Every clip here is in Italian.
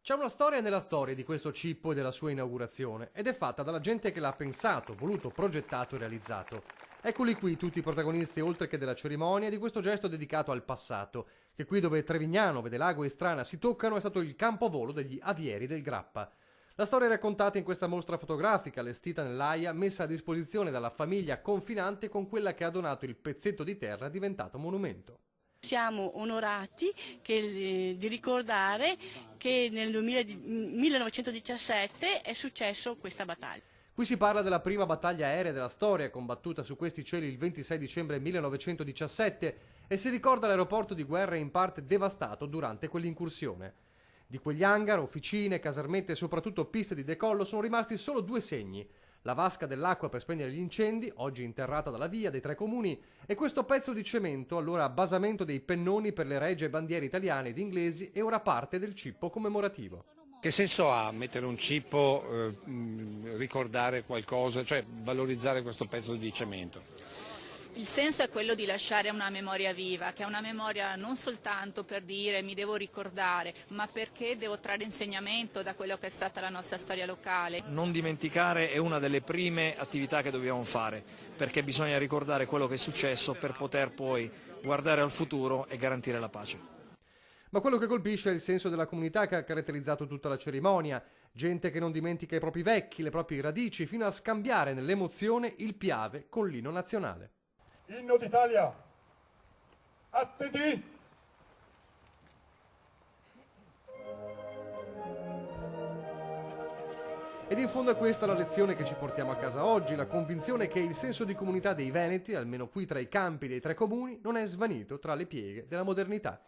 C'è una storia nella storia di questo cippo e della sua inaugurazione ed è fatta dalla gente che l'ha pensato, voluto, progettato e realizzato. Eccoli qui tutti i protagonisti oltre che della cerimonia di questo gesto dedicato al passato, che qui dove Trevignano, Vedelago e Strana si toccano è stato il campovolo degli avieri del Grappa. La storia è raccontata in questa mostra fotografica allestita nell'AIA, messa a disposizione dalla famiglia confinante con quella che ha donato il pezzetto di terra diventato monumento. Siamo onorati di ricordare che nel 1917 è successo questa battaglia. Qui si parla della prima battaglia aerea della storia, combattuta su questi cieli il 26 dicembre 1917, e si ricorda l'aeroporto di guerra in parte devastato durante quell'incursione. Di quegli hangar, officine, casermette e soprattutto piste di decollo sono rimasti solo due segni: la vasca dell'acqua per spegnere gli incendi, oggi interrata dalla via dei tre comuni, e questo pezzo di cemento, allora basamento dei pennoni per le regie bandiere italiane ed inglesi e ora parte del cippo commemorativo. Che senso ha mettere un cippo, ricordare qualcosa, cioè valorizzare questo pezzo di cemento? Il senso è quello di lasciare una memoria viva, che è una memoria non soltanto per dire mi devo ricordare, ma perché devo trarre insegnamento da quello che è stata la nostra storia locale. Non dimenticare è una delle prime attività che dobbiamo fare, perché bisogna ricordare quello che è successo per poter poi guardare al futuro e garantire la pace. Ma quello che colpisce è il senso della comunità che ha caratterizzato tutta la cerimonia, gente che non dimentica i propri vecchi, le proprie radici, fino a scambiare nell'emozione il Piave con l'inno nazionale. Inno d'Italia, atti di... Ed in fondo è questa la lezione che ci portiamo a casa oggi, la convinzione che il senso di comunità dei Veneti, almeno qui tra i campi dei tre comuni, non è svanito tra le pieghe della modernità.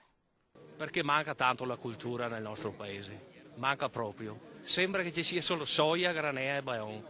Perché manca tanto la cultura nel nostro paese, manca proprio. Sembra che ci sia solo soia, granea e baion.